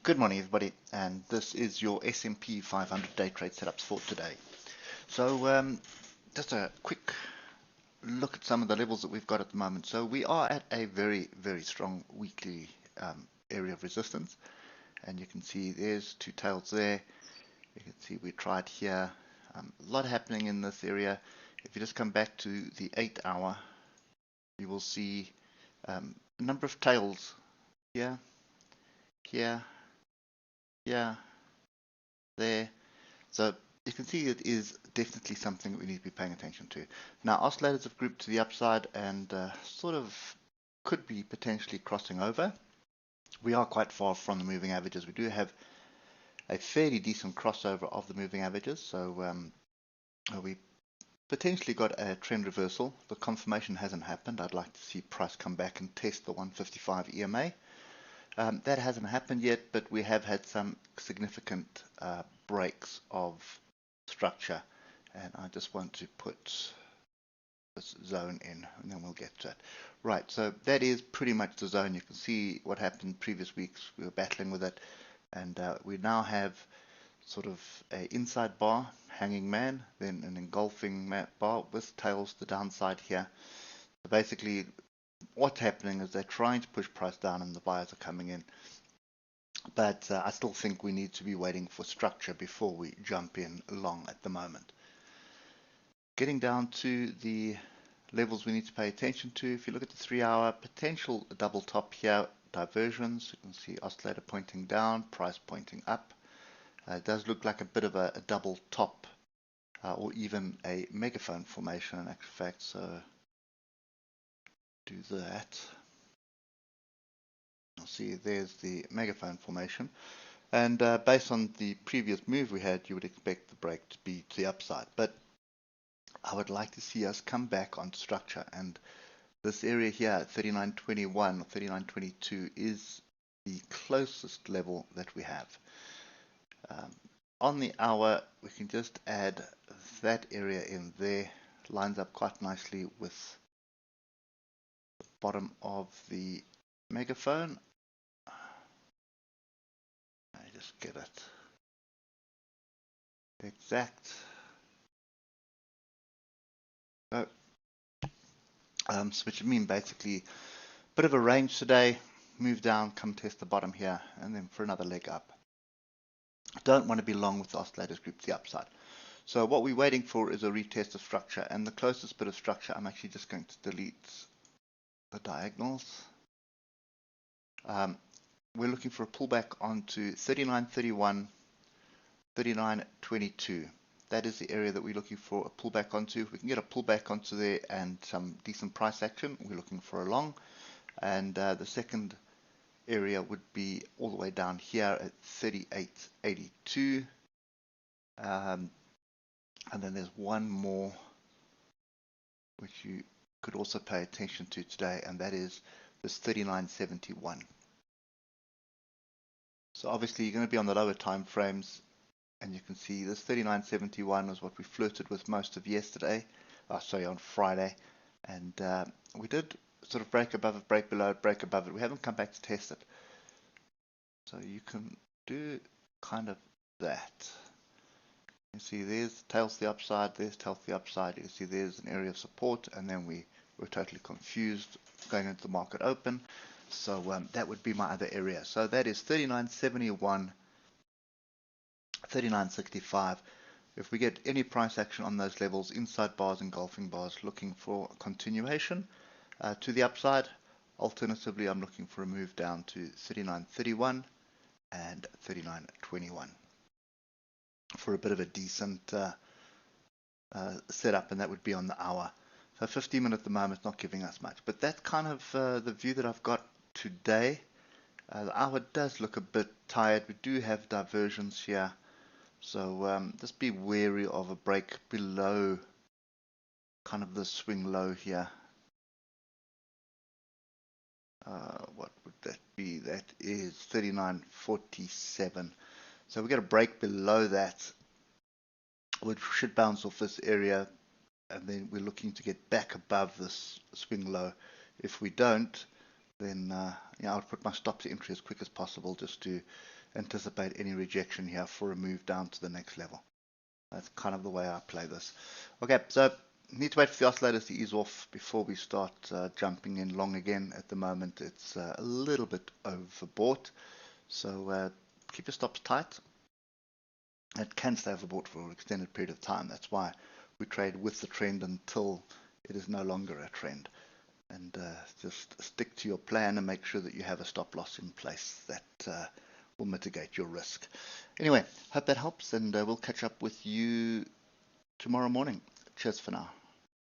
Good morning, everybody, and this is your S&P 500 day trade setups for today. So just a quick look at some of the levels that we've got at the moment. So we are at a very, very strong weekly area of resistance, and you can see there's two tails there. You can see we tried here. A lot happening in this area. If you just come back to the 8 hour, you will see a number of tails here, here, here, there. So you can see it is definitely something that we need to be paying attention to. Now, oscillators have grouped to the upside and sort of could be potentially crossing over. We are quite far from the moving averages. We do have a fairly decent crossover of the moving averages, so we potentially got a trend reversal. The confirmation hasn't happened. I'd like to see price come back and test the 155 EMA. That hasn't happened yet, but we have had some significant breaks of structure, and I just want to put this zone in and then we'll get to it. Right, so that is pretty much the zone. You can see what happened previous weeks. We were battling with it, and we now have sort of a inside bar, hanging man, then an engulfing bar with tails to the downside here. So basically what's happening is they're trying to push price down and the buyers are coming in. But I still think we need to be waiting for structure before we jump in long at the moment. Getting down to the levels we need to pay attention to. If you look at the 3 hour, potential double top here, diversions. You can see oscillator pointing down, price pointing up. It does look like a bit of a double top or even a megaphone formation in actual fact. So do that. You'll see there's the megaphone formation, and based on the previous move we had, you would expect the break to be to the upside, but I would like to see us come back on structure, and this area here, 39.21 or 39.22, is the closest level that we have. On the hour, we can just add that area in there. Lines up quite nicely with the bottom of the megaphone. I just get it exact. So, which mean basically a bit of a range today. Move down, come test the bottom here, and then for another leg up. Don't want to be long with the oscillators group to the upside. So what we're waiting for is a retest of structure, and the closest bit of structure, I'm actually just going to delete the diagonals. We're looking for a pullback onto 39.31, 39.22. That is the area that we're looking for a pullback onto. If we can get a pullback onto there and some decent price action, we're looking for a long. And the second area would be all the way down here at 38.82. And then there's one more which you could also pay attention to today, and that is this 39.71. So obviously you're going to be on the lower time frames, and you can see this 39.71 was what we flirted with most of yesterday, on Friday, and we did sort of break above it, break below it, break above it. We haven't come back to test it. So you can do kind of that. You see there's tails to the upside, there's tails to the upside. You can see there's an area of support, and then we were totally confused going into the market open. So that would be my other area. So that is 39.71, 39.65. If we get any price action on those levels, inside bars, engulfing bars, looking for continuation to the upside. Alternatively, I'm looking for a move down to 39.31 and 39.21 for a bit of a decent setup, and that would be on the hour. So 15 minutes at the moment is not giving us much, but that's kind of the view that I've got today. The hour does look a bit tired. We do have diversions here, so just be wary of a break below kind of the swing low here. What would that be? That is 39.47. So we get a break below that, which should bounce off this area, and then we're looking to get back above this swing low. If we don't, then I would put my stop to entry as quick as possible just to anticipate any rejection here for a move down to the next level. That's kind of the way I play this. Okay, so need to wait for the oscillators to ease off before we start jumping in long again. At the moment, it's a little bit overbought, so keep your stops tight. It can stay overbought for an extended period of time. That's why we trade with the trend until it is no longer a trend. And just stick to your plan and make sure that you have a stop loss in place that will mitigate your risk. Anyway, hope that helps, and we'll catch up with you tomorrow morning. Cheers for now.